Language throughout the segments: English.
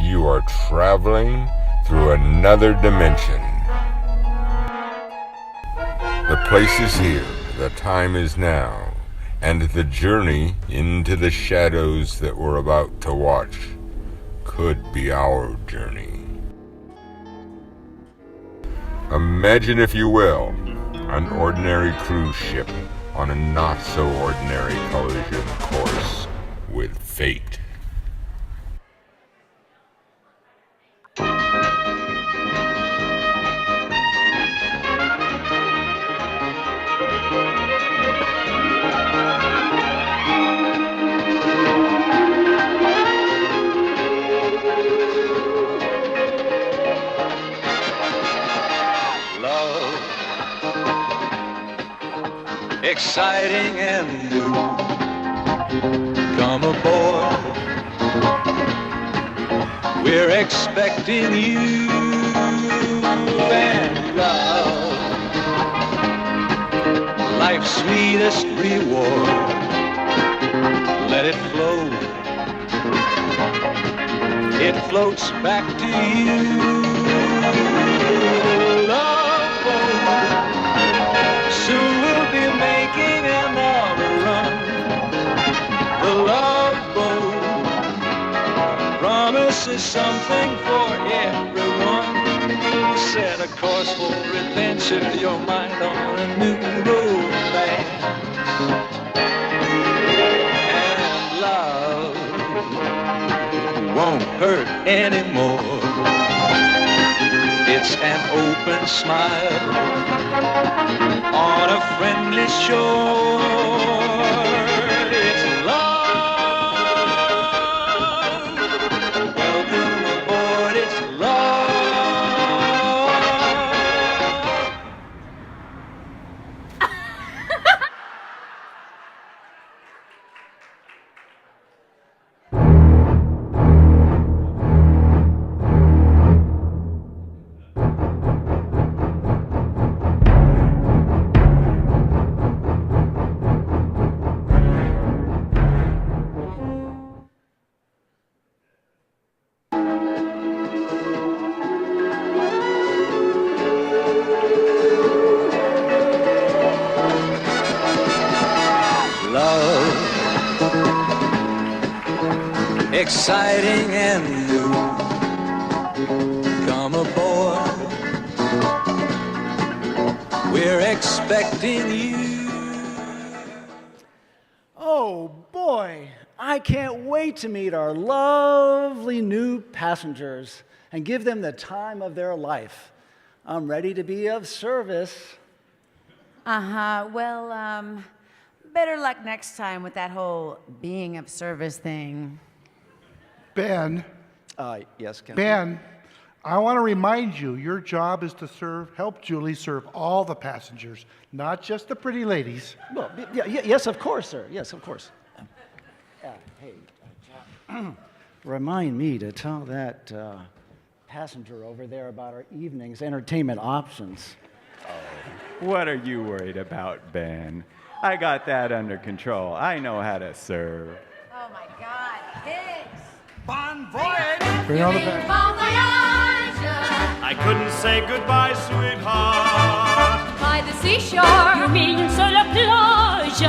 you are traveling through another dimension. The place is here, the time is now, and the journey into the shadows that we're about to watch could be our journey. Imagine, if you will, an ordinary cruise ship on a not-so-ordinary collision course with fate. Exciting and new. Come aboard. We're expecting you and love. Life's sweetest reward. Let it flow. It floats back to you. Love boat. Soon we'll be making another run. The love boat promises something for everyone. Set a course for adventure, your mind on a new romance. And love won't hurt anymore. It's an open smile on a friendly shore. It's love. Welcome aboard, it's love. Exciting and new. Come aboard. We're expecting you. Oh boy, I can't wait to meet our lovely new passengers and give them the time of their life. I'm ready to be of service. Well, better luck next time with that whole being of service thing. Ben, Yes, Captain. Ben, I want to remind you, your job is to help Julie serve all the passengers, not just the pretty ladies. Well, yes, of course, sir. Yes, of course. Hey, remind me to tell that passenger over there about our evening's entertainment options. What are you worried about, Ben? I got that under control. I know how to serve. Oh my God, Hicks! Bon voyage! Bring on the band. Bon voyage! I couldn't say goodbye, sweetheart. By the seashore, you mean sur la plage.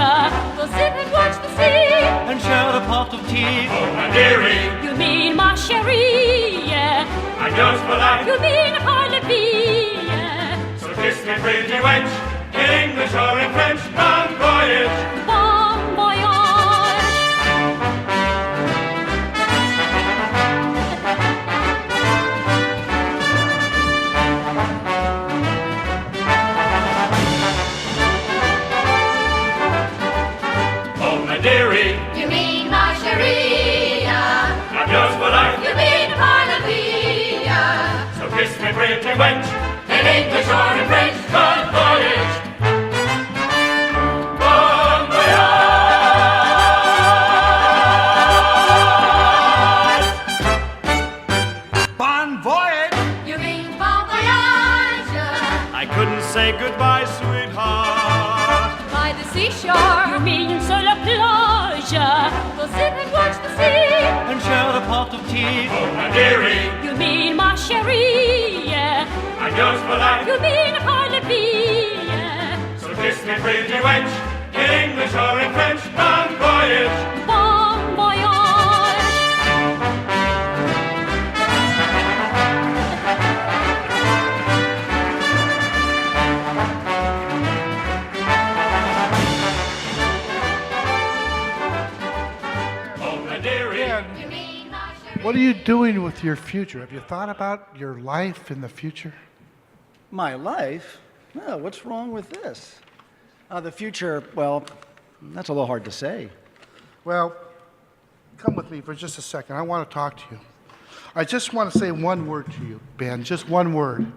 Go sit and watch the sea. And share a pot of tea. Oh, my dearie. You mean ma chérie. Adios for life. You mean par la vie. So kiss me, pretty wench, in English or in French. Bon voyage. Bon voyage. Oh, my dearie. You mean ma chérie. Adios for life. You mean par la vie. So kiss me, pretty wench, in English or in French. Bon voyage. Bon voyage. Bon voyage. You mean bon voyage. I couldn't say goodbye, sweetheart. By the seashore, you mean sur la plage. Go sit and watch the sea. And share a pot of tea. Oh, my my dearie. You mean ma chérie, yeah. Adios, my life. You mean parle-vie, yeah. So kiss me, pretty wench, in English or in French. Bon voyage. Bon voyage. Oh, my dearie. What are you doing with your future? Have you thought about your life in the future? My life? Oh, what's wrong with this? The future, well, that's a little hard to say. Well, come with me for just a second. I want to talk to you. I just want to say one word to you, Ben, just one word.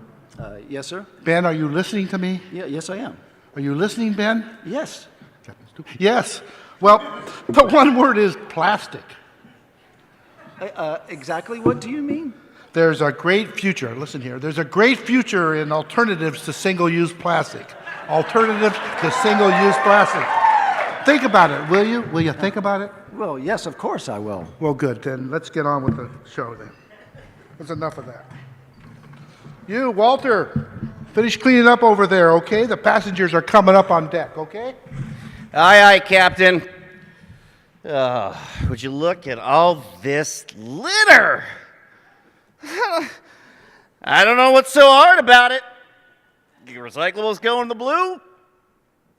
Yes, sir? Ben, are you listening to me? Yeah, yes, I am. Are you listening, Ben? Yes. Yes. Well, the one word is plastic. Exactly what do you mean? There's a great future, listen here, there's a great future in alternatives to single-use plastic. Alternatives to single-use plastic. Think about it, will you? Will you think about it? Well, yes, of course I will. Well, good, then let's get on with the show then. That's enough of that. You, Walter, finish cleaning up over there, okay? The passengers are coming up on deck, okay? Aye, aye, Captain. Would you look at all this litter? I don't know what's so hard about it. The recyclables go in the blue,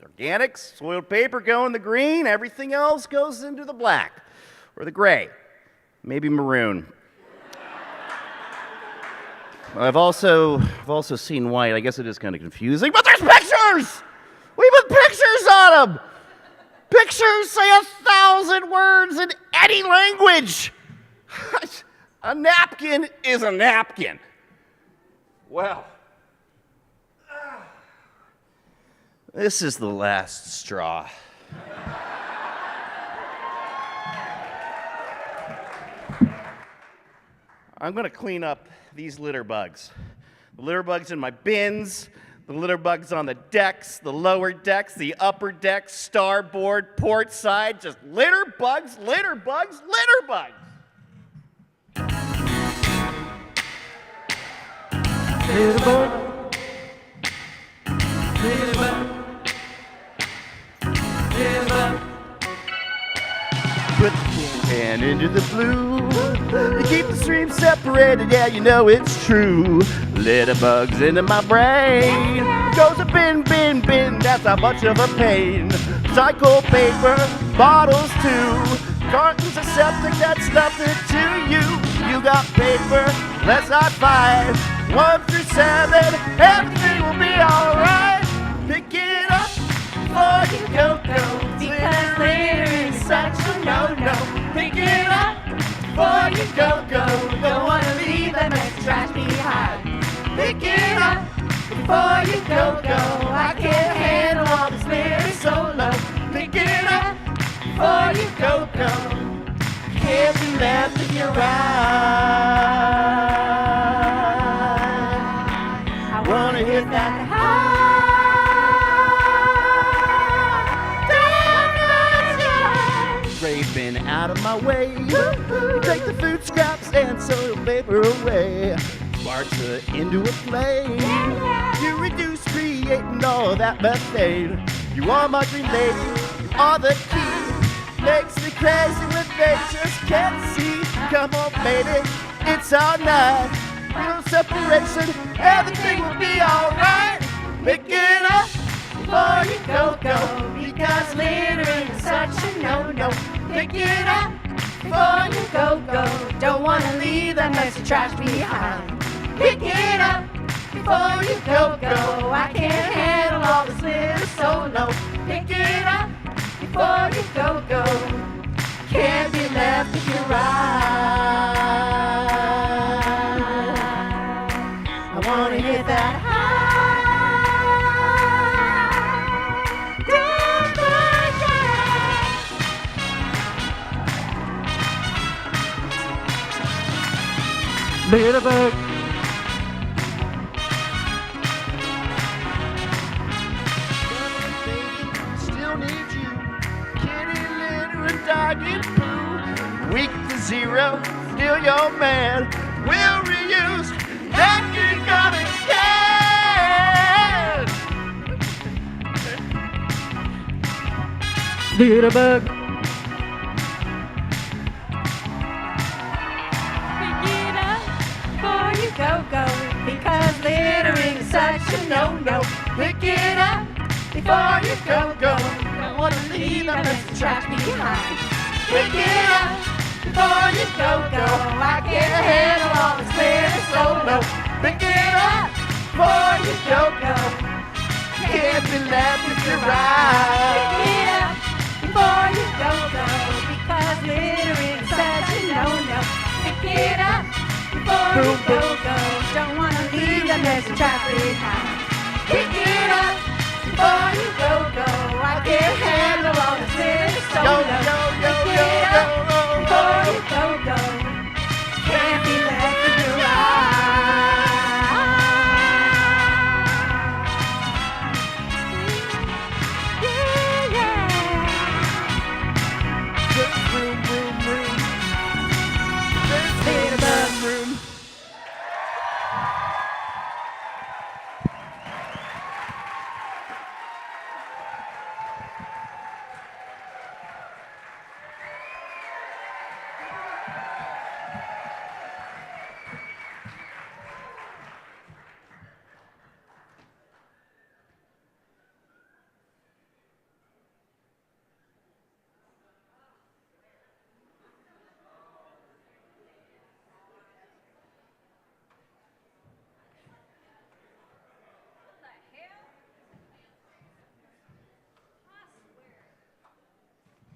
organics, soiled paper go in the green, everything else goes into the black or the gray, maybe maroon. I've also seen white. I guess it is kind of confusing, but there's pictures! We put pictures on them! Pictures say 1,000 words in any language! A napkin is a napkin. Well, this is the last straw. I'm going to clean up these litter bugs. The litter bugs in my bins, the litter bugs on the decks, the lower decks, the upper decks, starboard, port side, just litter bugs, litter bugs, litter bugs. Little bug. Little bug. Little bug. Put the can into the blue. You keep the streams separated, yeah, you know it's true. Litter bugs into my brain. Goes a bin, bin, bin, that's not much of a pain. Recycle paper, bottles too. Cartons of septic, that's nothing to you. You got paper, let's high five. 1 through 7, everything will be alright. Pick it up before you go. Because litter is such a no-no. Pick it up before you go. Don't want to leave that mess trash behind. Pick it up before you go. I can't handle all this litter solo. Pick it up before you go. Can't be left if you're right. I wanna hit that high. Been out of my way. Take the food scraps and soil paper away. Sparks into a flame. You reduce creating all that methane. You are my green lady. You are the key. Makes me crazy when they just can't see. Come on, baby, it's all night. No separation, everything will be alright. Pick it up before you go. Because littering is such a no-no. Pick it up before you go. Don't want to leave that mess of trash behind. Pick it up before you go. I can't handle all this litter solo. Pick it up before you go. Can't be left if you're right. I want to hit that high. Little bug. Still need you. Kitty litter and dog and poo. Weak to zero, still your man. will reuse, that economic stand. Litterbug. Pick it up before you go, because littering's such a no-no. Pick it up before you go. Don't want to leave unless the trash behind. Pick it up before you go. I can't handle all this glitter solo. Pick it up before you go. Can't be left to Pick right. it up before you go, because littering's such a no-no. Pick it up before you go. Don't want to leave unless the trash behind. Pick it up before you go. I can't handle all this glitter solo. Pick it up before you go. Can't be left to yeah, yeah. Litterbug.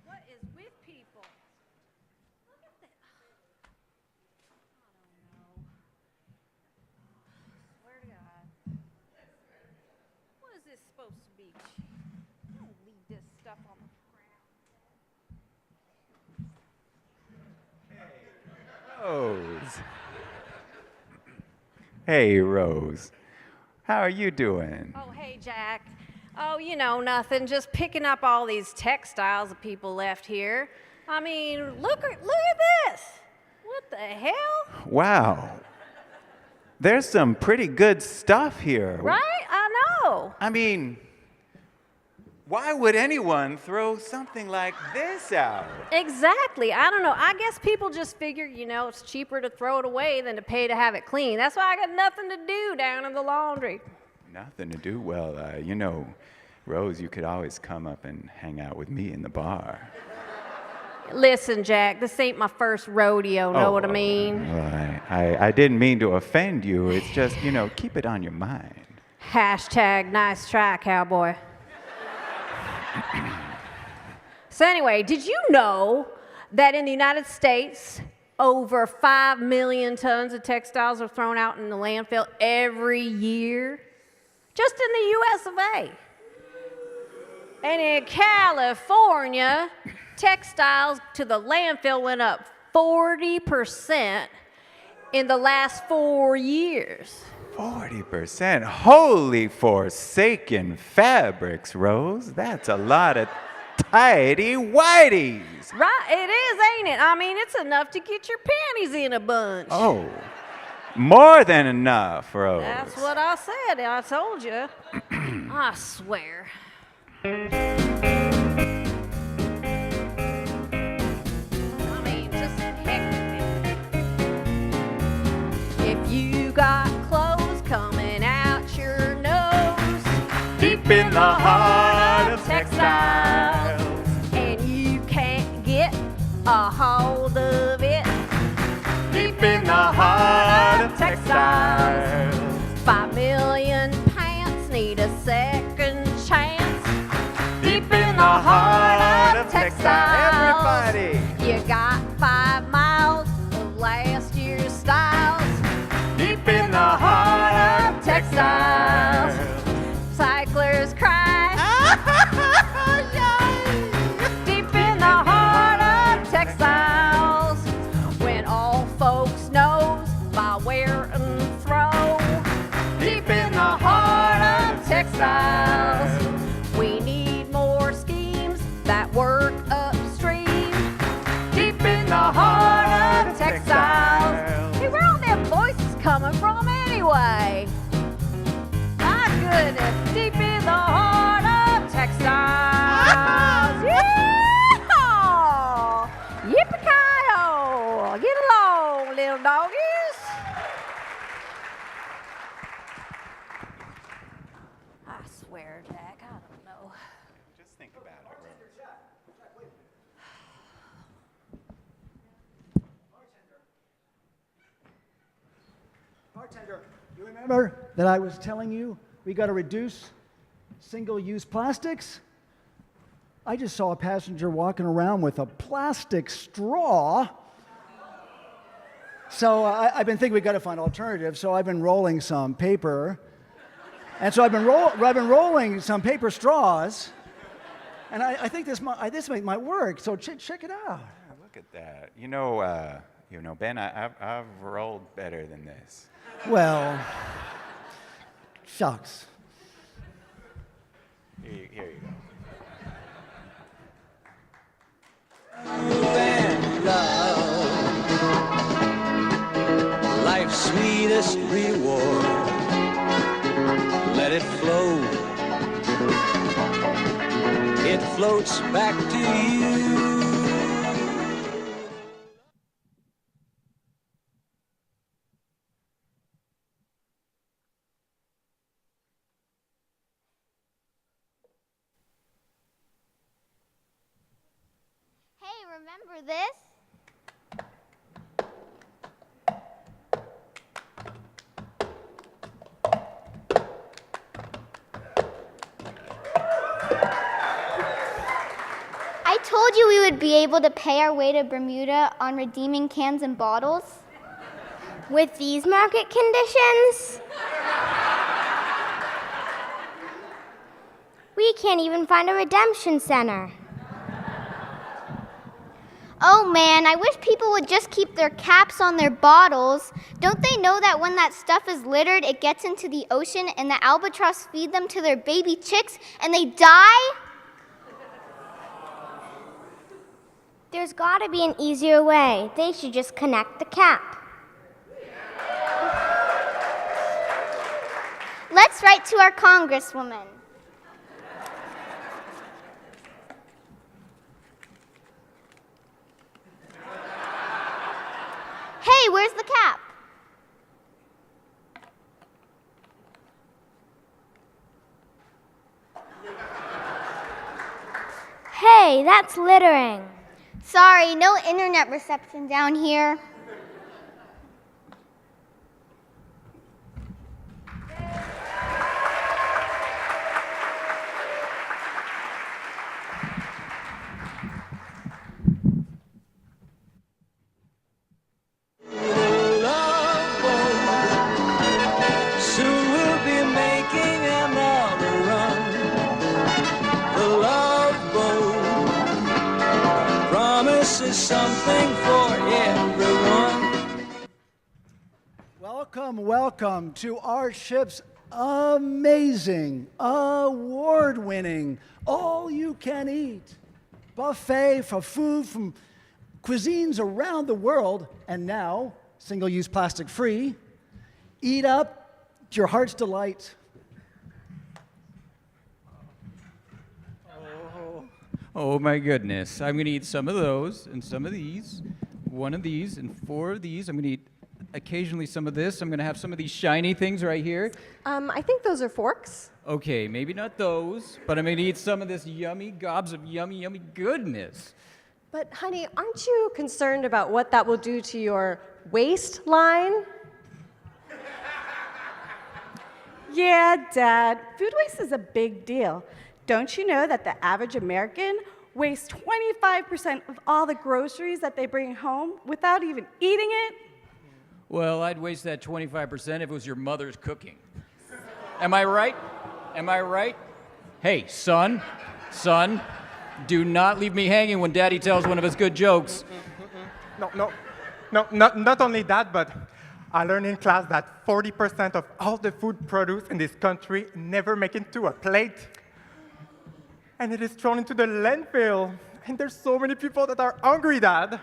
What is with people? Look at that. I don't know. Swear to God. What is this supposed to be? Don't leave this stuff on the ground. Rose. Hey, Rose. How are you doing? Oh, hey, Jack. Oh, you know, nothing. Just picking up all these textiles that people left here. I mean, look at this. What the hell? Wow. There's some pretty good stuff here. Right? I know. I mean, why would anyone throw something like this out? Exactly. I don't know. I guess people just figure, you know, it's cheaper to throw it away than to pay to have it clean. That's why I got nothing to do down in the laundry. Nothing to do. Well, you know, Rose, you could always come up and hang out with me in the bar. Listen, Jack, this ain't my first rodeo, know what I mean? Well, I didn't mean to offend you. It's just, you know, keep it on your mind. Hashtag nice try, cowboy. So anyway, did you know that in the United States, over 5 million tons of textiles are thrown out in the landfill every year? Just in the US of A. And in California, textiles to the landfill went up 40% in the last 4 years. 40%? Holy forsaken fabrics, Rose. That's a lot of tidy whities. Right, it is, ain't it? I mean, it's enough to get your panties in a bunch. Oh, more than enough, Rose. That's what I said. I told you. I swear. I mean, just heck with it. If you got clothes coming out your nose, Deep in the heart of textiles, and you can't get a hold of it, Deep in the heart of textiles. 5 million pants need a second chance. Deep in the heart of textiles. Everybody. You got 5 miles of last year's styles. Deep in the heart of Textiles. Cyclers cry. Deep in the heart of textiles. When all folks knows by wear and throw. Deep in the heart of textiles. We need more schemes that work upstream. Bartender, you remember that I was telling you we got to reduce single-use plastics? I just saw a passenger walking around with a plastic straw. So I've been thinking we got to find alternatives. So I've been rolling some paper, and so I've been rolling some paper straws, and I think this might work. So check it out. Look at that. Ben, I've rolled better than this. Well, shucks. Here you go. And love, life's sweetest reward. Let it flow. It floats back to you. Hey, remember this? I told you we would be able to pay our way to Bermuda on redeeming cans and bottles. With these market conditions, we can't even find a redemption center. Oh man, I wish people would just keep their caps on their bottles. Don't they know that when that stuff is littered, it gets into the ocean and the albatross feed them to their baby chicks and they die? There's gotta be an easier way. They should just connect the cap. Let's write to our congresswoman. Hey, where's the cap? Hey, that's littering. Sorry, no internet reception down here. Soon we'll be making another run. The love boat promises something for everyone. Welcome to our ship's amazing, award-winning, all-you-can-eat buffet for food from cuisines around the world, and now single-use plastic-free. Eat up to your heart's delight. Oh my goodness. I'm going to eat some of those and some of these, one of these and four of these. I'm going to eat occasionally some of this. I'm going to have some of these shiny things right here. I think those are forks. Okay, maybe not those, but I'm going to eat some of this yummy gobs of yummy, yummy goodness. But honey, aren't you concerned about what that will do to your waistline? Yeah, Dad. Food waste is a big deal. Don't you know that the average American wastes 25% of all the groceries that they bring home without even eating it? Well, I'd waste that 25% if it was your mother's cooking. Am I right? Am I right? Hey, son, do not leave me hanging when Daddy tells one of his good jokes. No, not only that, but I learned in class that 40% of all the food produced in this country never make it to a plate. And it is thrown into the landfill. And there's so many people that are hungry, Dad.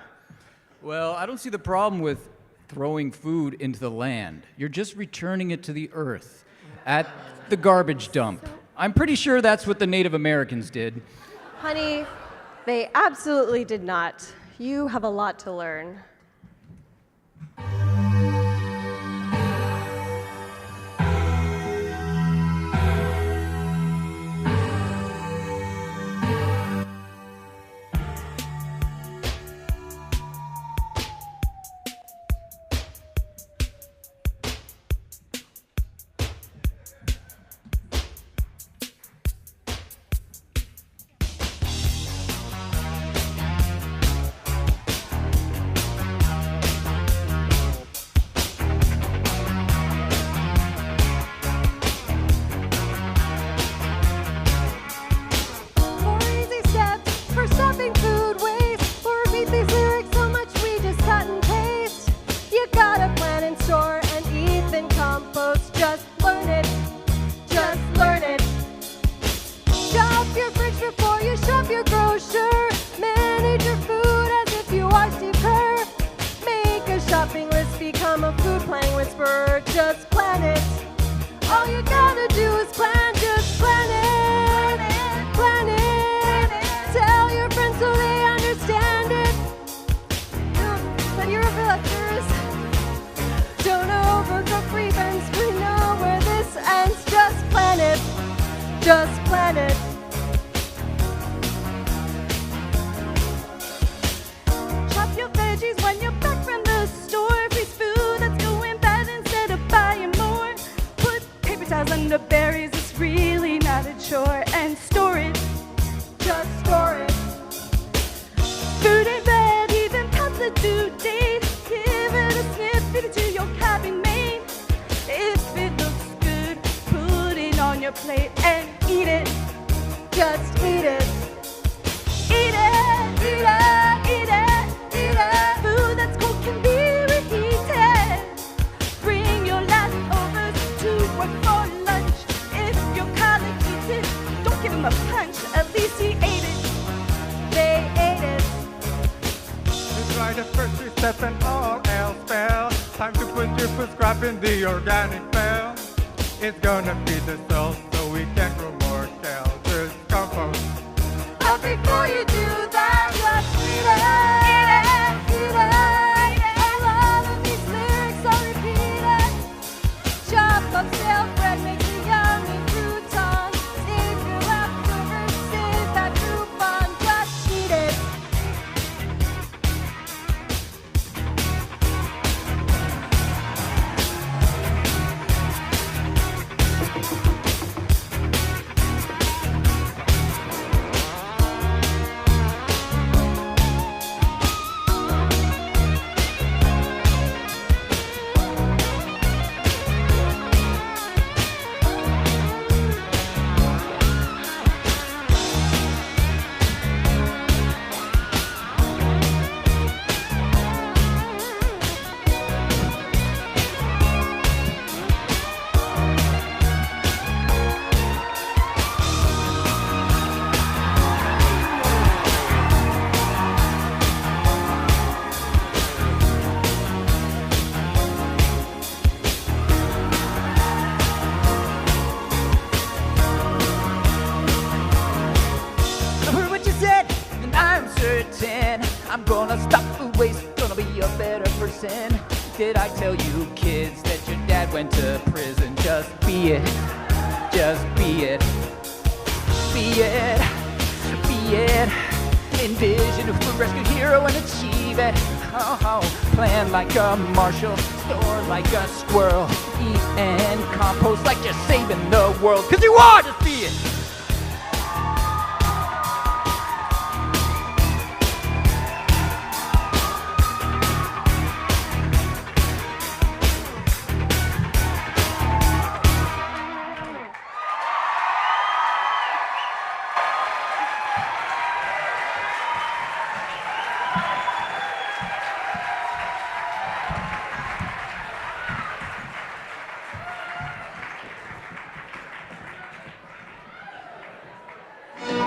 Well, I don't see the problem with throwing food into the land. You're just returning it to the earth at the garbage dump. I'm pretty sure that's what the Native Americans did. Honey, they absolutely did not. You have a lot to learn. shop your grocer. Manage your food as if you are Steve Kerr. Make a shopping list, become a food planning whisperer. Just plan it. All you gotta do is plan, just plan it. Plan it. Tell your friends so they understand it. That you're a villagers. Don't overcook grievance. We know where this ends. Just plan it. Just plan it. Chop your veggies when you're back from the store. Freeze food that's going bad instead of buying more. Put paper towels under berries. It's really not a chore. And store it. Just store it. Food in bed, even past the due date. Give it a sniff, feed it to your cabin mate. If it looks good, put it on your plate and eat it. Just eat it. Eat it, eat it, eat it, eat it. Food that's cold can be reheated. Bring your leftovers to work for lunch. If your colleague eats it, don't give him a punch. At least he ate it. They ate it. Try the first 3 steps and all else fail. Time to put your food scrap in the organic pail. It's gonna feed the soul so we can grow more kale. Just compost. But before you do that, just eat it. Eat it, eat it. A lot of these lyrics are repeated. Chop up stale bread, makes a yummy crouton. Save your leftovers, save that coupon. Just eat it. I heard what you said, and I'm certain I'm gonna stop food waste, gonna be a better person. Did I tell you kids that your dad went to prison? Just be it, just be it, be it, be it. Envision a food rescue hero and achieve it. Oh, plan like a marshal, store like a squirrel, eat and compost like you're saving the world. 'Cause you are, just be it.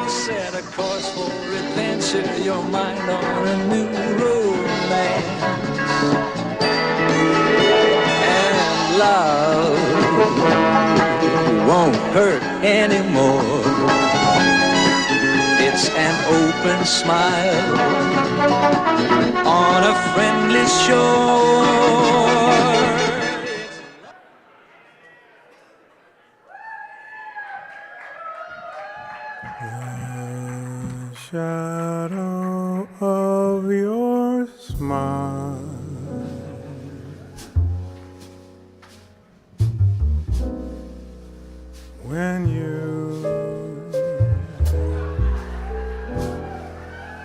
Set a course for adventure, your mind on a new romance. And love won't hurt anymore. It's an open smile on a friendly shore. Shadow of your smile when you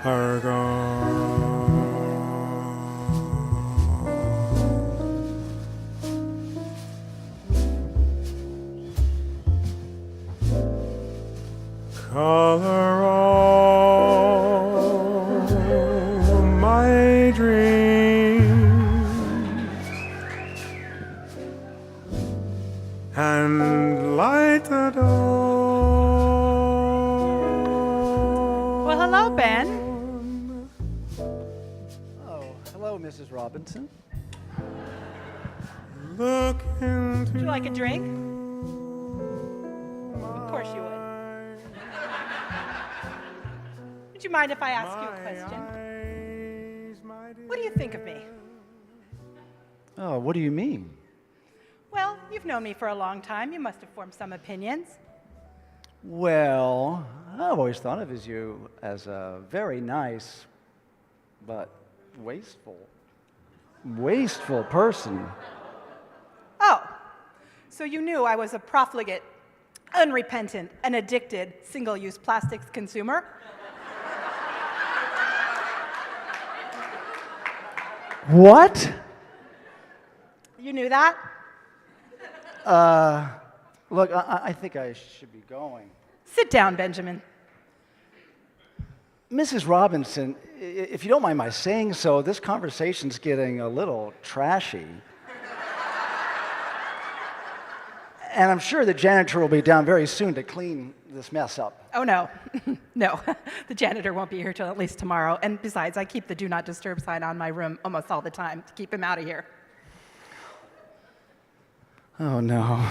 are gone. Color all my dreams and light the dawn. Hello, Ben. Oh, hello, Mrs. Robinson. Look into Would you like a drink? Of course you would. Would you mind if I ask you a question? What do you think of me? Oh, what do you mean? Well, you've known me for a long time. You must have formed some opinions. Well, I've always thought of you as a very nice, but wasteful person. Oh, so you knew I was a profligate, unrepentant, and addicted single-use plastics consumer? What? You knew that? Look, I think I should be going. Sit down, Benjamin. Mrs. Robinson, if you don't mind my saying so, this conversation's getting a little trashy. And I'm sure the janitor will be down very soon to clean this mess up. Oh, no. No, the janitor won't be here till at least tomorrow. And besides, I keep the Do Not Disturb sign on my room almost all the time to keep him out of here. Oh, no.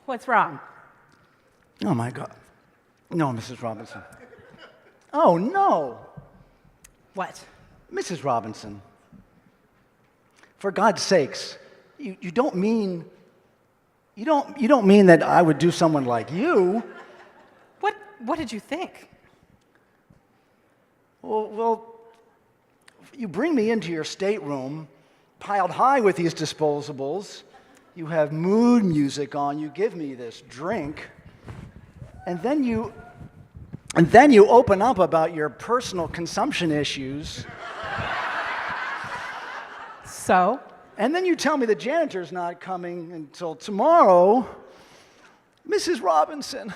What's wrong? Oh, my God. No, Mrs. Robinson. Oh, no. What? Mrs. Robinson, for God's sakes, you don't mean that I would do someone like you. What did you think? Well, you bring me into your stateroom, piled high with these disposables. You have mood music on. You give me this drink, and then you open up about your personal consumption issues. So? And then you tell me the janitor's not coming until tomorrow. Mrs. Robinson,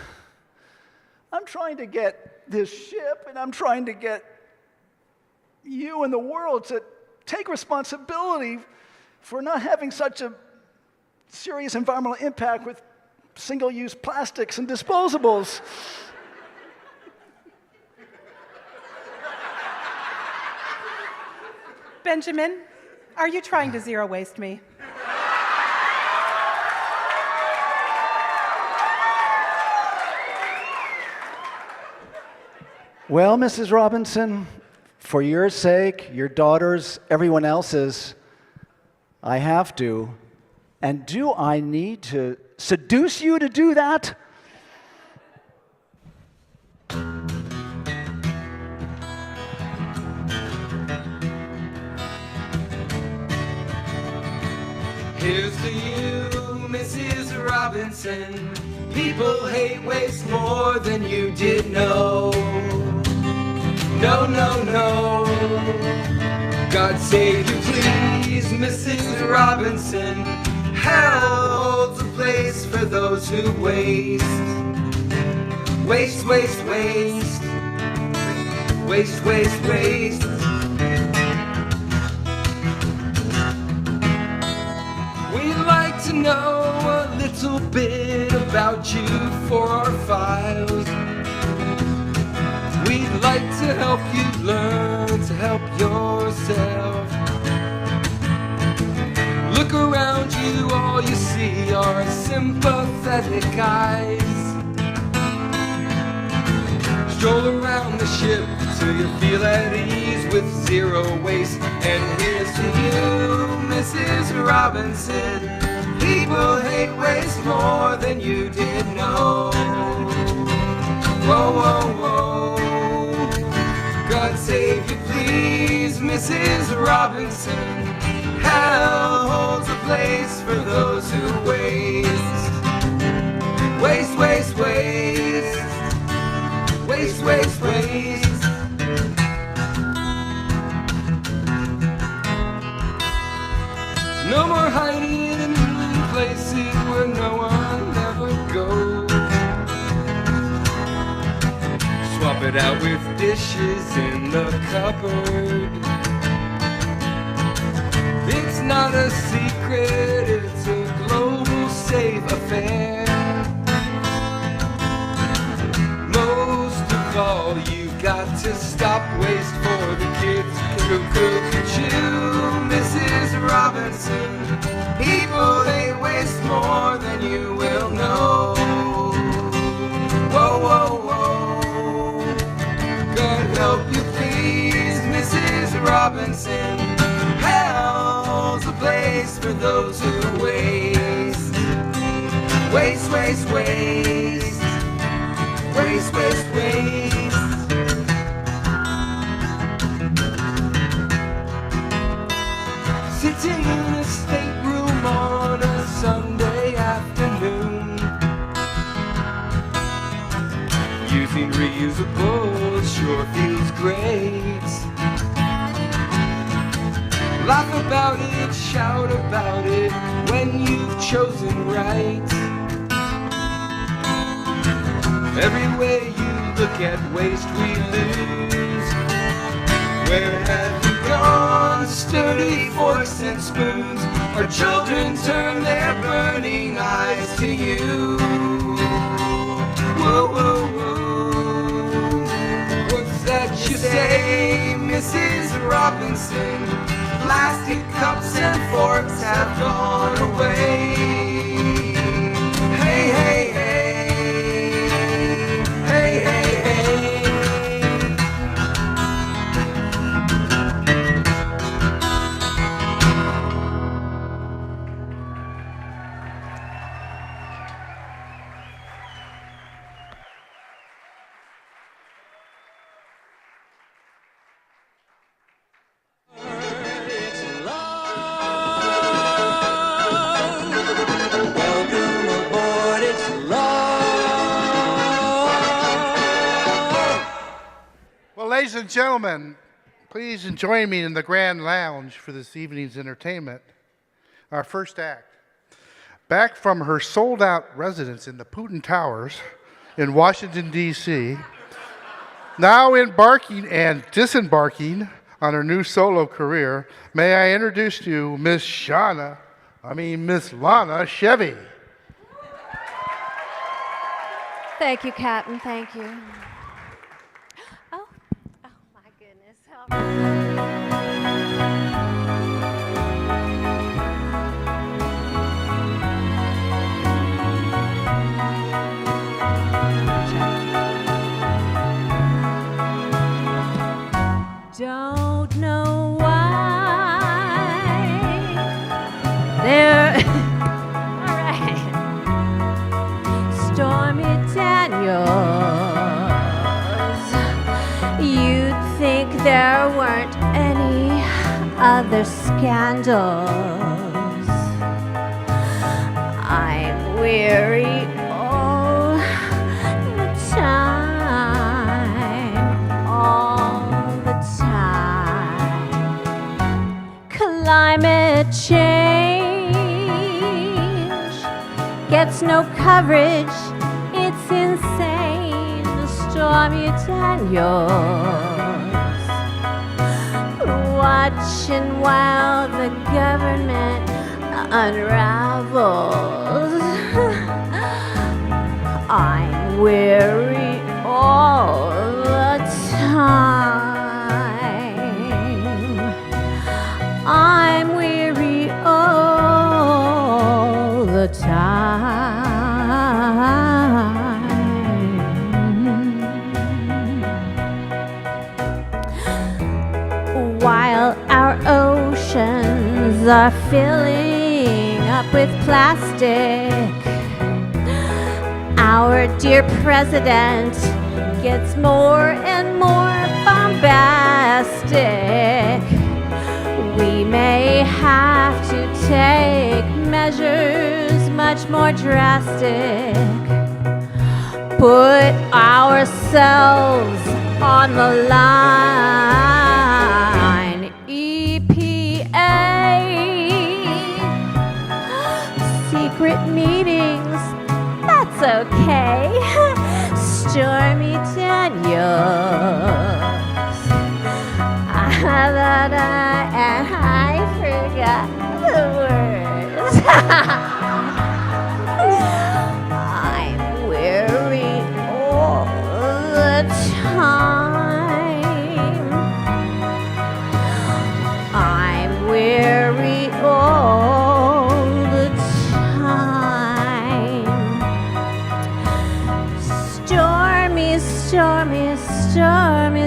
I'm trying to get this ship, and I'm trying to get you and the world to take responsibility for not having such a serious environmental impact with single-use plastics and disposables. Benjamin, are you trying to zero waste me? Well, Mrs. Robinson, for your sake, your daughter's, everyone else's, I have to. And do I need to seduce you to do that? Here's to you, Mrs. Robinson. People hate waste more than you did know. No, no, no. God save you, please, Mrs. Robinson. Hell holds a place for those who waste. Waste, waste, waste. Waste, waste, waste. We'd like to know a little bit about you for our files. We'd like to help you learn to help yourself. Look around you, all you see are sympathetic eyes. Stroll around the ship till you feel at ease with zero waste. And here's to you, Mrs. Robinson. People hate waste more than you did know. Whoa, whoa, whoa. God save you, please, Mrs. Robinson. Hell holds a place for those who waste. Waste, waste, waste. Waste, waste, waste. No more hiding in places where no one ever goes. Swap it out with dishes in the cupboard. It's not a secret, it's a global safe affair. Most of all, you got to stop waste for the kids. Cuckoo-choo, Mrs. Robinson. People, they waste more than you will know. Whoa, whoa, whoa. God help you please, Mrs. Robinson. Hell's a place for those who waste. Waste, waste, waste. Waste, waste, waste. Sitting in a stateroom on a Sunday afternoon, using reusables sure feels great. Laugh about it, shout about it when you've chosen right. Every way you look at waste we lose. Where have you gone, sturdy forks and spoons? Our children turn their burning eyes to you. Whoa, whoa, whoa. What's that you say, Mrs. Robinson? Plastic cups and forks have gone away. Hey, hey, hey. Hey, hey, hey. Welcome aboard, it's love. Well, ladies and gentlemen, please join me in the Grand Lounge for this evening's entertainment. Our first act. Back from her sold-out residence in the Putin Towers in Washington, D.C., now embarking and disembarking on her new solo career, may I introduce to you Miss Lana Chevy. Thank you, Captain. Thank you. Oh my goodness. Don't know why there. All right. Stormy Daniels. You'd think there weren't any other scandals. I'm weary all the time, all the time. Climate change gets no coverage, it's insane. Stormy Daniels, watching while the government unravels. I'm weary all the time. I'm weary all the time. While our oceans are filling up with plastic, our dear president gets more and more bombastic. We may have to take measures much more drastic. Put ourselves on the line. EPA, secret meetings, that's okay. Stormy Daniels. And I forgot the words. I'm weary all the time.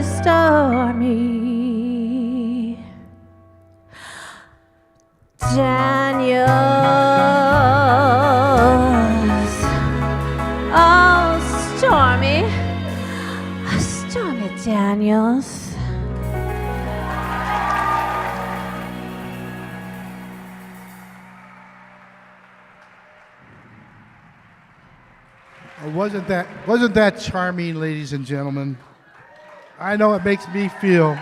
stormy, stormy. Daniels. Oh, stormy. Stormy Daniels. Wasn't that charming, ladies and gentlemen? I know it makes me feel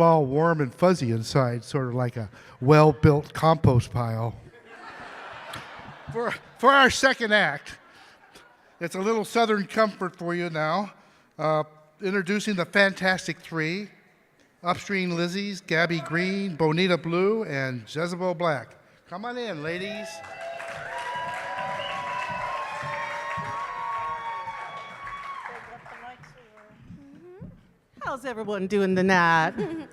all warm and fuzzy inside, sort of like a well-built compost pile. For our second act, it's a little Southern comfort for you now. Introducing the Fantastic Three: Upstream Lizzies, Gabby Green, Bonita Blue, and Jezebel Black. Come on in, ladies. How's everyone doing tonight? Isn't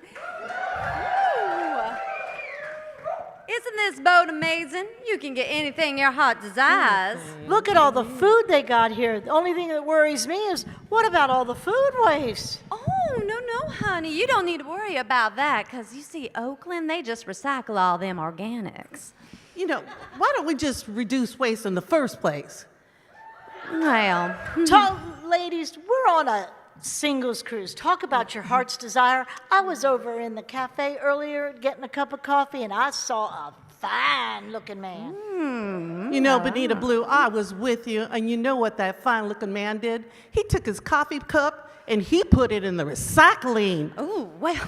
this boat amazing? You can get anything your heart desires. Look at all the food they got here. The only thing that worries me is, what about all the food waste? Oh, no, honey. You don't need to worry about that, because you see, Oakland, they just recycle all them organics. You know, why don't we just reduce waste in the first place? Well, Ladies, we're on a singles cruise. Talk about your heart's desire. I was over in the cafe earlier getting a cup of coffee, and I saw a fine-looking man. You know, Bonita Blue, I was with you, and you know what that fine-looking man did? He took his coffee cup and he put it in the recycling. Oh, well,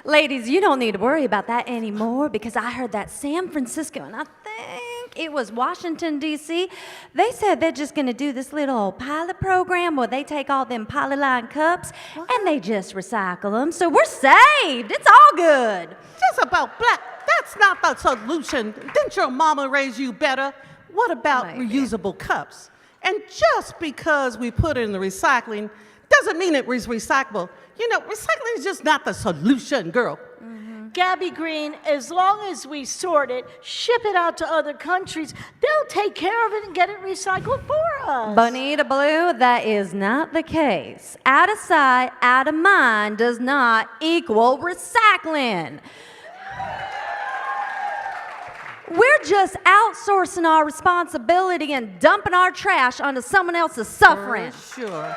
ladies, you don't need to worry about that anymore, because I heard that San Francisco, and I think it was Washington, D.C., they said they're just going to do this little pilot program where they take all them polyline cups and they just recycle them. So we're saved. It's all good. Just about black. That's not the solution. Didn't your mama raise you better? What about reusable cups? And just because we put it in the recycling doesn't mean it was recyclable. You know, recycling is just not the solution, girl. Gabby Green, as long as we sort it, ship it out to other countries, they'll take care of it and get it recycled for us. Bonita Blue, that is not the case. Out of sight, out of mind does not equal recycling. We're just outsourcing our responsibility and dumping our trash onto someone else's suffering. For sure.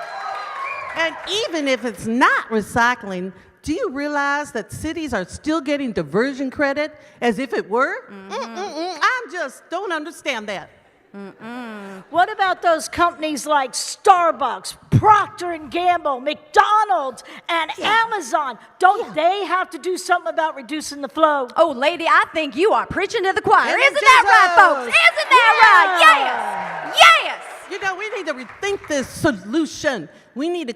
And even if it's not recycling, do you realize that cities are still getting diversion credit as if it were? I just don't understand that. What about those companies like Starbucks, Procter & Gamble, McDonald's, and Amazon? Don't they have to do something about reducing the flow? Oh, lady, I think you are preaching to the choir. Isn't that right, folks? Isn't that right? Yes! Yes! You know, we need to rethink this solution. We need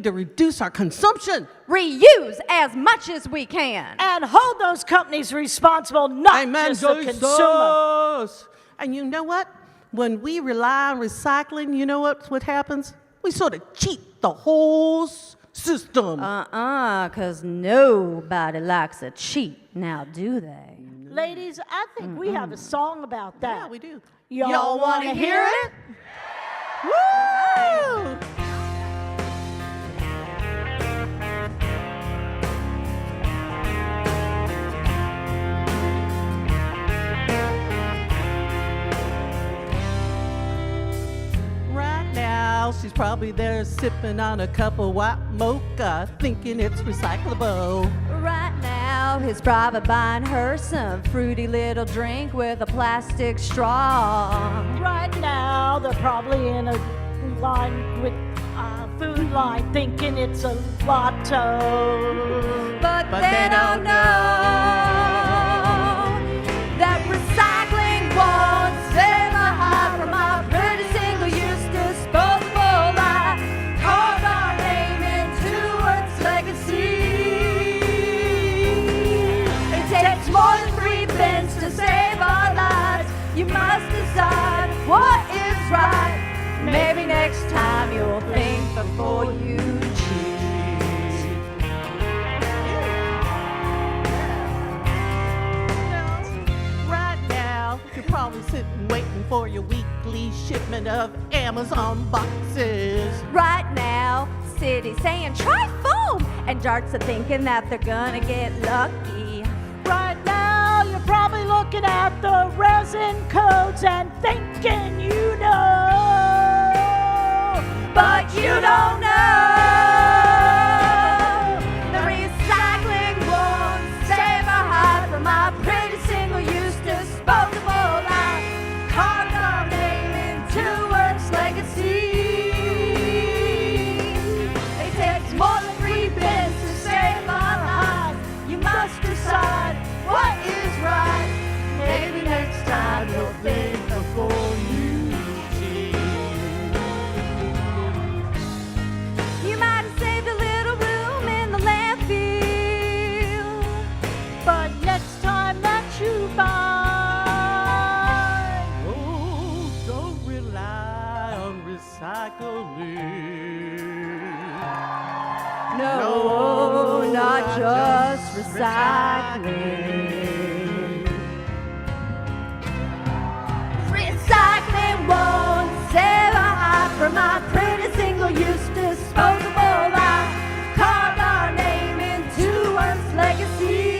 to reduce our consumption. Reuse as much as we can. And hold those companies responsible, not just the consumer. And you know what? When we rely on recycling, you know what happens? We sort of cheat the whole system. Because nobody likes a cheat, now do they? Ladies, I think we have a song about that. Yeah, we do. Y'all want to hear it? Woo! Right now, she's probably there sipping on a cup of white mocha, thinking it's recyclable. Right now, he's probably buying her some fruity little drink with a plastic straw. Right now, they're probably in a line with food line, thinking it's a lotto. But they don't know that recycling won't save a heart from our pretty single-use disposable life. Carve our name into its legacy. It takes more than 3 pence to save our lives. You must decide what is right. Maybe next time you'll think before you cheat. Right now, you're probably sitting waiting for your weekly daily shipment of Amazon boxes. Right now, city's saying try foam, and jarts are thinking that they're gonna get lucky. Right now, you're probably looking at the resin codes and thinking you know, But you don't know. The recycling won't save a heart from my pretty single-use disposable life. Carved our name into Earth's legacy. It takes more than 3 bits to save our lives. You must decide what is right. Maybe next time you'll think before you cheat. You might have saved a little room in the landfill, but next time that you buy, Oh, don't rely on recycling. no, not just recycling. Recycling won't save a heart from my pretty single-use disposable life. Carved our name into Earth's legacy.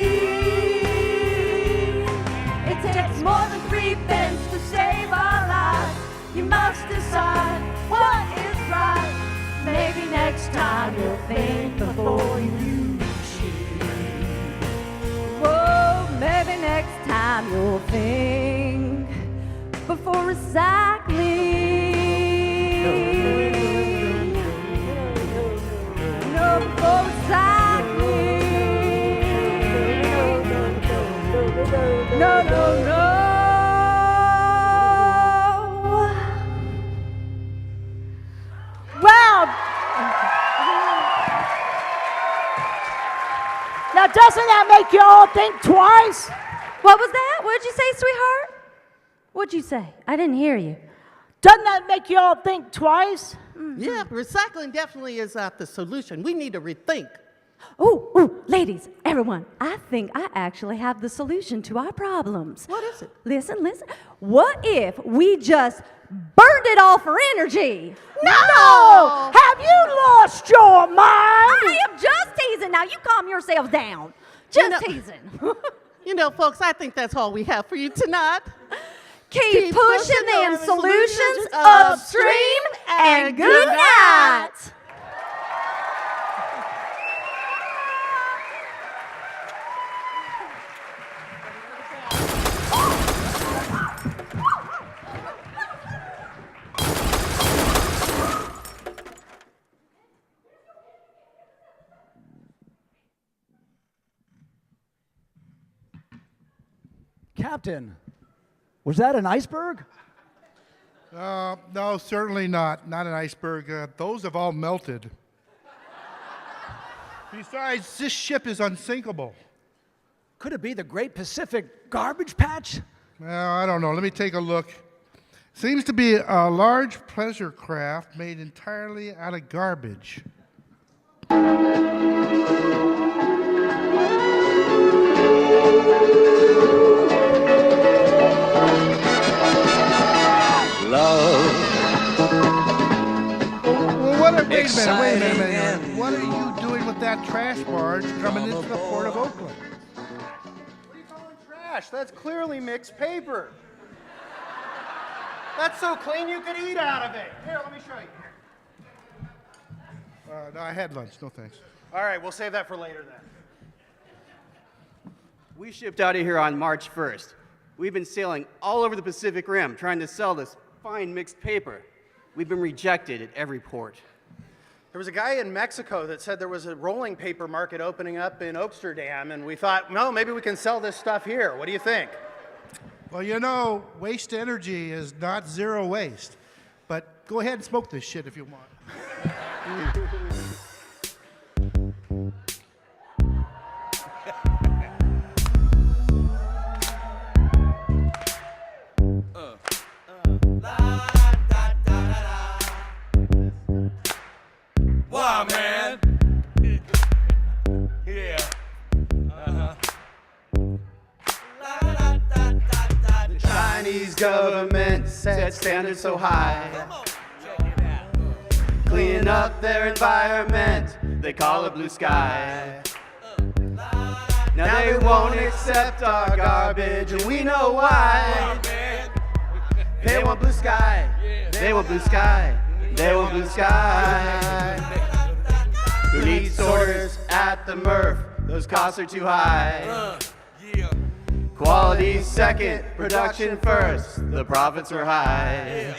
It takes more than 3 pence to save our lives. You must decide what is right. Maybe next time you'll think before you cheat. Whoa, maybe next time you'll think before recycling. No, before recycling. No, no, no. well, now doesn't that make you all think twice? What was that? What'd you say, sweetheart? What'd you say? I didn't hear you. Doesn't that make you all think twice? Yeah, recycling definitely is not the solution. We need to rethink. Ooh, ladies, everyone, I think I actually have the solution to our problems. What is it? Listen. What if we just burned it all for energy? No! Have you lost your mind? I am just teasing. Now you calm yourselves down. Just teasing. You know, folks, I think that's all we have for you tonight. Keep pushing them solutions upstream, and good night. Captain, was that an iceberg? No, certainly not. Not an iceberg. Those have all melted. Besides, this ship is unsinkable. Could it be the Great Pacific Garbage Patch? Well, I don't know. Let me take a look. Seems to be a large pleasure craft made entirely out of garbage. Love. Well, wait a minute. What are you doing with that trash barge coming into the port of Oakland? What are you calling trash? That's clearly mixed paper. That's so clean you could eat out of it. Here, let me show you. No, I had lunch. No thanks. All right, we'll save that for later then. We shipped out of here on March 1st. We've been sailing all over the Pacific Rim trying to sell this fine mixed paper. We've been rejected at every port. There was a guy in Mexico that said there was a rolling paper market opening up in Amsterdam, and we thought, no, maybe we can sell this stuff here. What do you think? Well, you know, waste energy is not zero waste. But go ahead and smoke this shit if you want. Wow, man. Yeah. The Chinese government said standards so high. Cleaning up their environment, they call it blue sky. Now they won't accept our garbage, and we know why. They want blue sky, they want blue sky, they want blue sky. Who needs sorters at the MRF? Those costs are too high. Quality second, production first, the profits are high.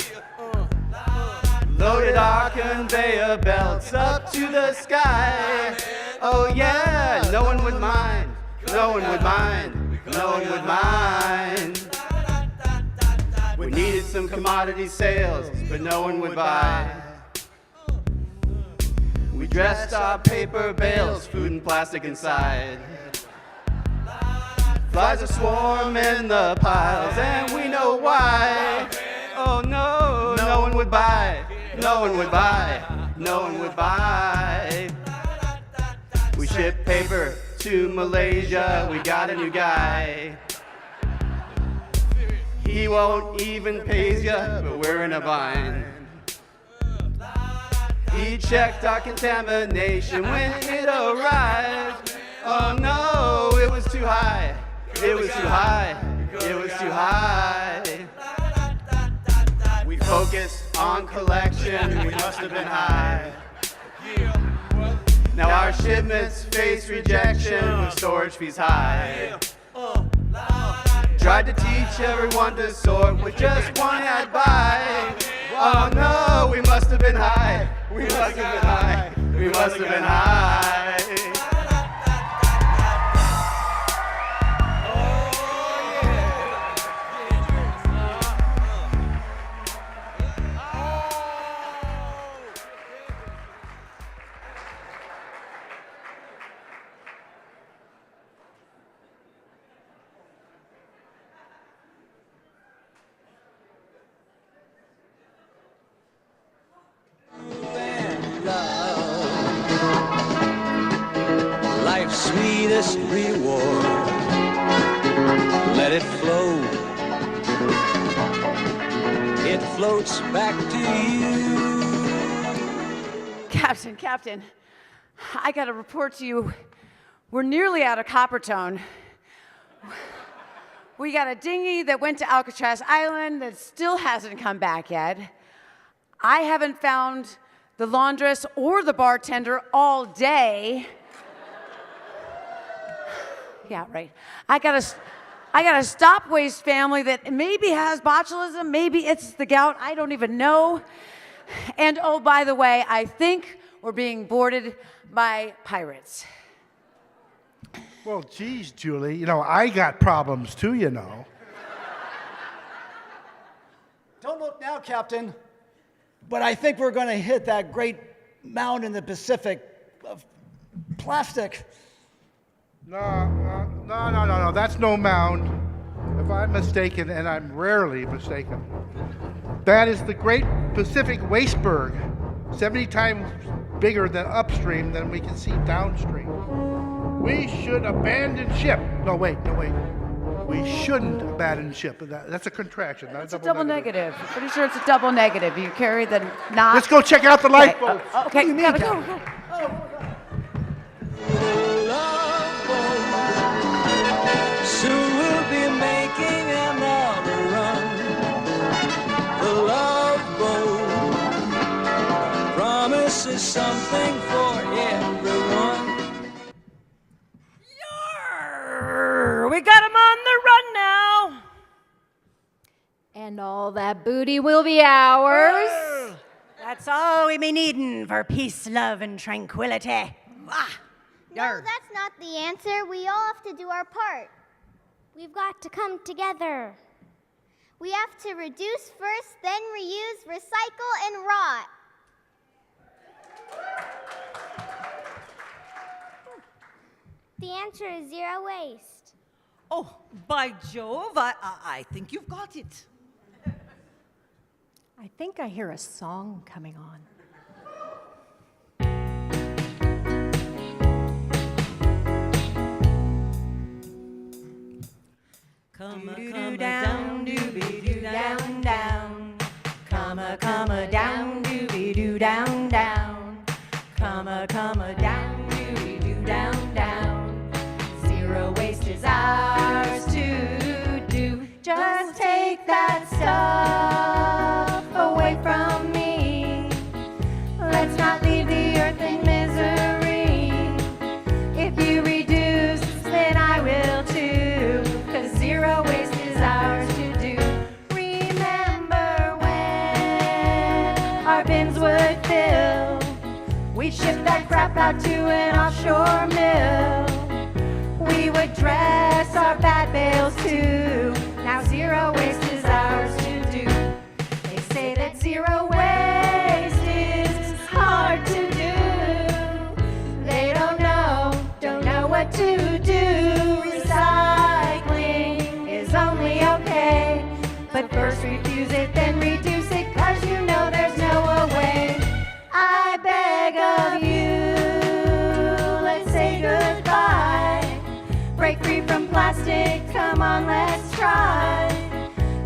Loaded our conveyor belts up to the sky. Oh yeah, no one would mind, no one would mind, no one would mind. We needed some commodity sales, but no one would buy. We dressed our paper bales, food and plastic inside. Flies are swarming the piles, and we know why. Oh no, no one would buy, no one would buy, no one would buy. We ship paper to Malaysia, we got a new guy. He won't even pay ya, but we're in a bind. He checked our contamination when it arrived. Oh no, it was too high. It was too high. It was too high. We focused on collection. We must have been high. Now our shipments face rejection with storage fees high. Tried to teach everyone to sort with just one ad buy. Oh no, we must have been high. We must have been high. We must have been high. Life's sweetest reward. Let it flow. It floats back to you. Captain, I got to report to you, we're nearly out of Coppertone. We got a dinghy that went to Alcatraz Island that still hasn't come back yet. I haven't found the laundress or the bartender all day. Yeah, right. I got a stop waste family that maybe has botulism, maybe it's the gout, I don't even know. And oh, by the way, I think we're being boarded by pirates. Well, geez, Julie, I got problems too, Don't look now, Captain, but I think we're going to hit that great mound in the Pacific of plastic. No, that's no mound. If I'm mistaken, and I'm rarely mistaken, that is the Great Pacific Wasteberg, 70 times bigger than upstream than we can see downstream. We should abandon ship. No, wait. We shouldn't abandon ship. That's a contraction. It's a double negative. I'm pretty sure it's a double negative. You carry the not. Let's go check out the lifeboats. Okay, gotta go. Soon we'll be making another run. The love boat promises something for everyone. We got him on the run now. And all that booty will be ours. That's all we be needing for peace, love, and tranquility. No, that's not the answer. We all have to do our part. We've got to come together. We have to reduce first, then reuse, recycle, and rot. The answer is zero waste. Oh, by Jove, I think you've got it. I think I hear a song coming on. Come down, down, down. comma, down, doobie doo, down, down. Comma, down, doobie doo, down, down. Zero waste is ours to do. Just take that stuff away from me. Let's not leave the earth in misery. If you reduce, then I will too. 'Cause zero waste is ours to do. Remember when our bins would fill? We'd ship that crap out to an offshore mill. We would dress our bad bales too. Now zero waste is ours to do. They say that zero waste is hard to do. They don't know what to do. Recycling is only okay, but first refuse it, then reduce it, 'cause you know there's no way. I beg of you, let's say goodbye. Break free from plastic, come on, let's try.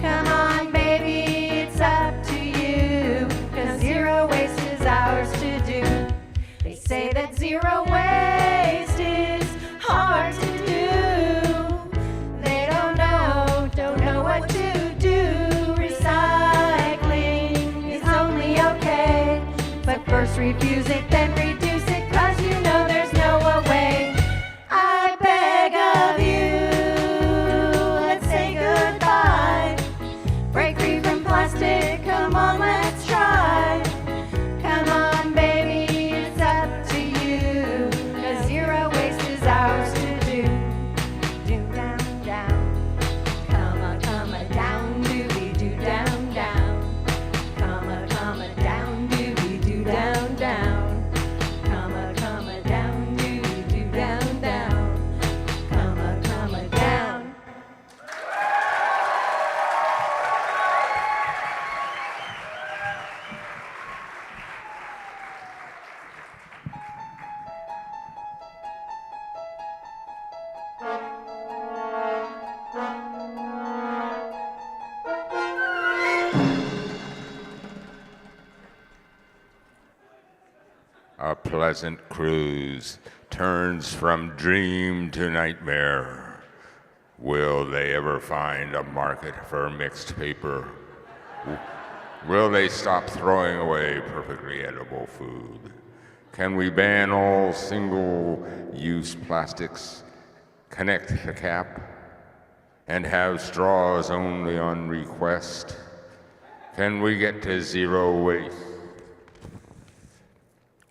Come on, baby, it's up to you, 'cause zero waste is ours to do. They say that zero waste is hard to do. They don't know what to do. Recycling is only okay, but first refuse it, then reduce it, 'cause you know there's no way. I beg of you, let's say goodbye. Break free from plastic, come on, let's try. Come on, baby, it's up to you, 'cause zero waste is ours to do. Do down, down. Come on, down, doobie doo, down, down. Come on, down, doobie doo, down, down. Come on, down, doobie doo, down, down. Come on, down. A pleasant cruise turns from dream to nightmare. Will they ever find a market for mixed paper? Will they stop throwing away perfectly edible food? Can we ban all single-use plastics, connect the cap, and have straws only on request? Can we get to zero waste?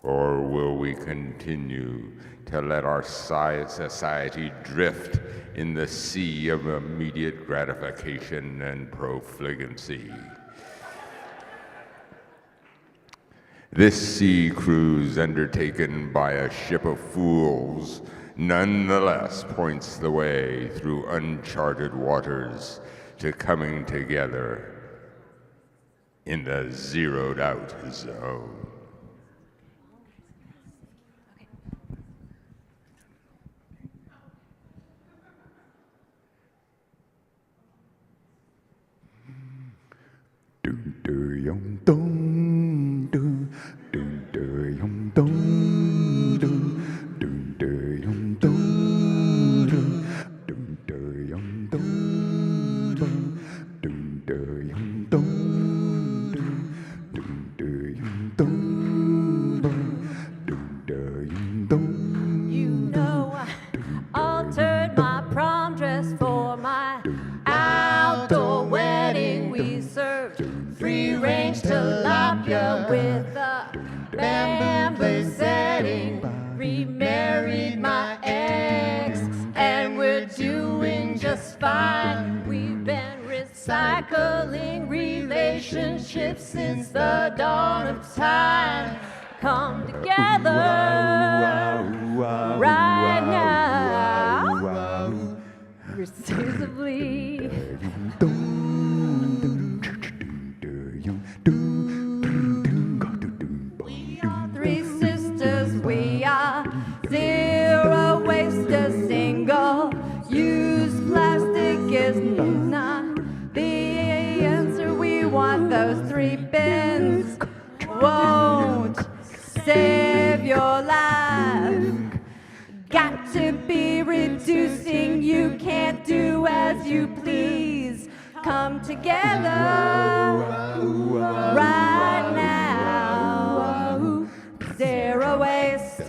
Or will we continue to let our society drift in the sea of immediate gratification and profligacy? This sea cruise undertaken by a ship of fools nonetheless points the way through uncharted waters to coming together in the zeroed out zone. You know I altered my prom dress for my outdoor wedding. We served free-range tilapia with a bamboo setting. Remarried my ex, and we're doing just fine. We've been recycling relationships since the dawn of time. Come together right now, responsibly. Three sisters, we are zero waste. A single-use plastic is not the answer. We want those 3 bins come together right now. Zero waste.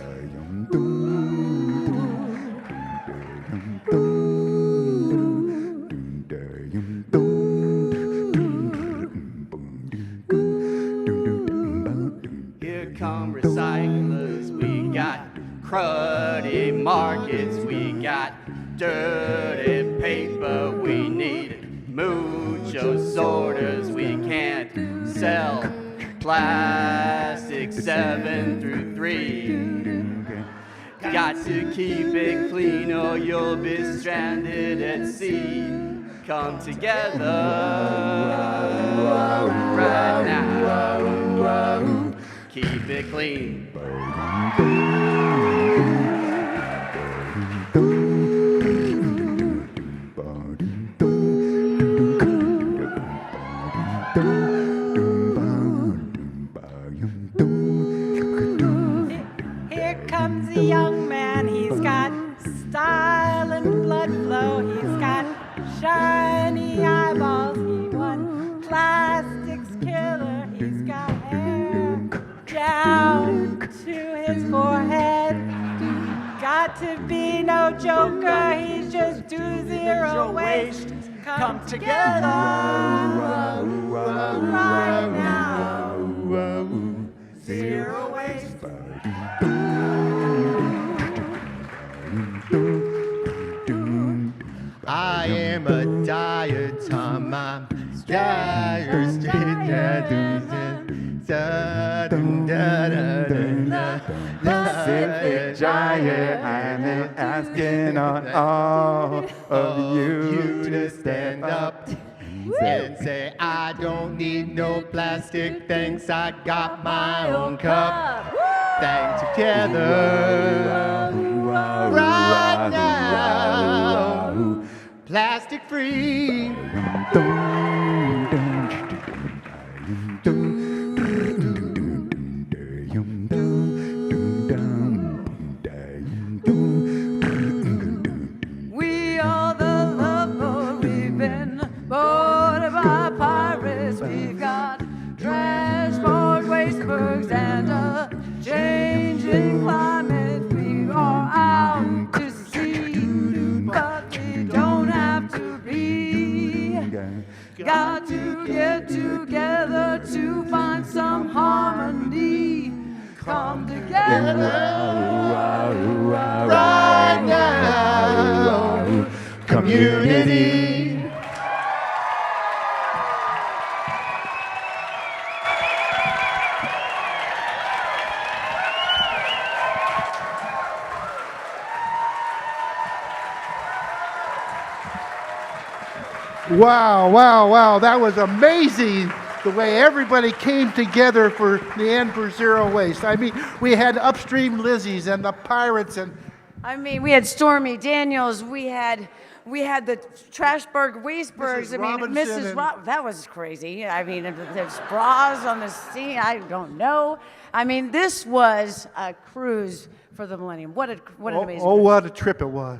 Here come recyclers, we got cruddy markets, we got dirty paper, we need mucho sorters, we can't sell plastic 7 through 3. Got to keep it clean or you'll be stranded at sea. Come together right now. Keep it clean. Here comes a young man, he's got style and blood flow, he's got shiny eyeballs, he won plastics killer, he's got hair down to his forehead. Got to be no joker, he's just do zero waste. Come together right now. Zero waste. I am a diatom, I'm dire Pacific giant, I'm asking on all of you to stand up and say, I don't need no plastic, thanks, I got my own cup. Thank together right now, plastic free. We are the lovers, we've been boarded by pirates, we've got transport wastebergs and a changing climate. We are out to sea, but we don't have to be. Got to get together to find some harmony. Come together right now, community. Wow, wow, wow. That was amazing the way everybody came together for the end for zero waste. I mean, we had Upstream Lizzies and the Pirates and I mean, we had Stormy Daniels. We had the Trashberg Wastebergs. Mrs. I mean, Robinson and- that was crazy. I mean, there's bras on the scene. I don't know. I mean, this was a cruise for the millennium. What an amazing. Oh, what a trip it was.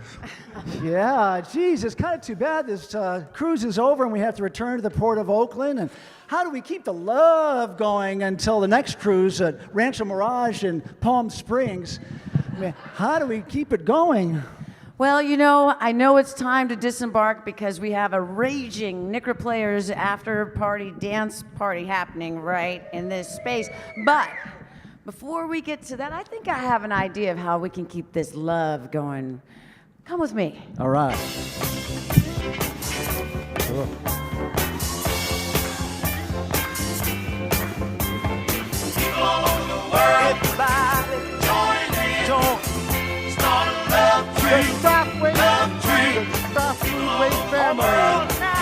Yeah, geez, it's kind of too bad this cruise is over and we have to return to the port of Oakland. And how do we keep the love going until the next cruise at Rancho Mirage in Palm Springs? I mean, how do we keep it going? Well, I know it's time to disembark because we have a raging Knicker Players after party dance party happening right in this space. But before we get to that, I think I have an idea of how we can keep this love going. Come with me. All right. All over the world, everybody join in. Start a love tree. Stop waiting. Love tree. The Stop Food Waste family.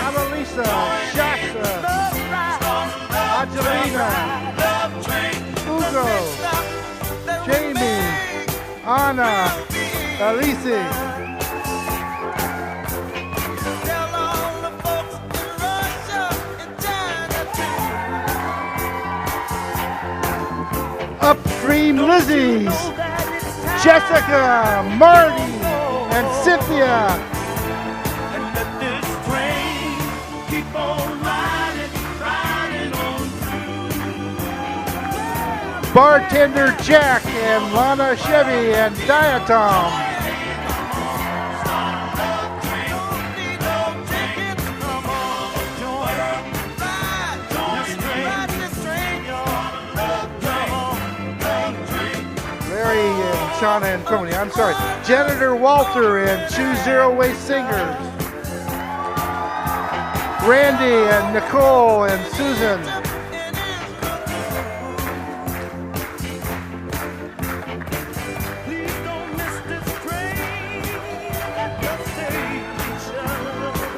Annalisa, Shasta, Angelina, Hugo, Jamie, Anna, Alice. Upstream Lizzies, Jessica, Marty, and Cynthia. And let this train keep on Bartender Jack and Lana Chevy and Diatom. Larry and Shauna and Tony, I'm sorry. Janitor Walter and Choose Zero Waste Singers. Randy and Nicole and Susan.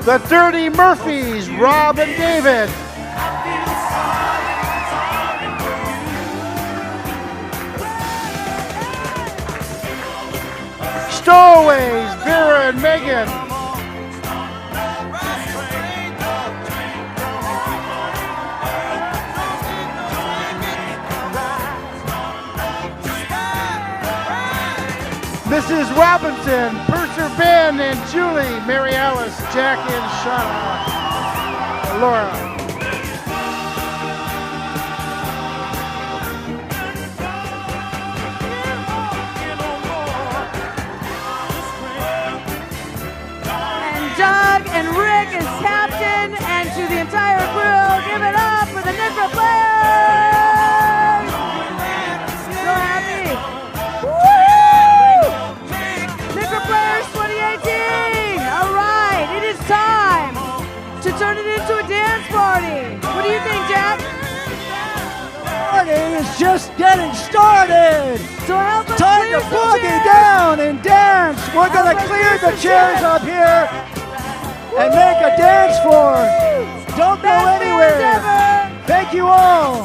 The Dirty Murphys, Rob and David. Stowaways, Vera and Megan. Mrs. Robinson, Purser Ben and Julie, Mary Alice, Jack and Shauna, Laura. Doug and Rick as captain, and to the entire crew, give it up for the NCRA players! So happy! Woo! NCRA Players 2018! All right, it is time to turn it into a dance party. What do you think, Jack? Party is just getting started. So help us Time clear to some boogie chairs. down and dance. We're Help gonna us clear clear the some chairs chairs. up here and make a dance floor. Don't go Best anywhere. band ever. Thank you all.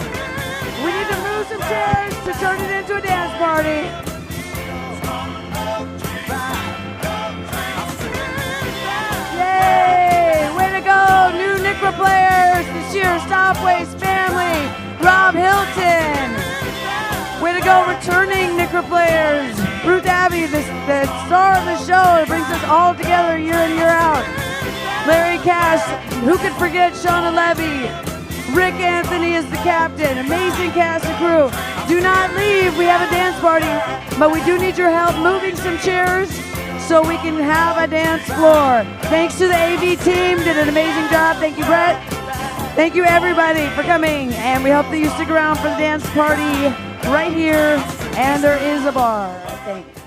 We need to move some chairs to turn it into a dance party. Yay! Way to go, new NCRA players this year. Stop Waste family, Rob Hilton. Way to go, returning NCRA players. Ruth Abbey, the star of the show. It brings us all together year in, year out. Larry Cash, who could forget Shauna Levy? Rick Anthony is the captain. Amazing cast and crew. Do not leave. We have a dance party, but we do need your help moving some chairs so we can have a dance floor. Thanks to the AV team. Did an amazing job. Thank you, Brett. Thank you, everybody, for coming. And we hope that you stick around for the dance party right here. And there is a bar. Thanks.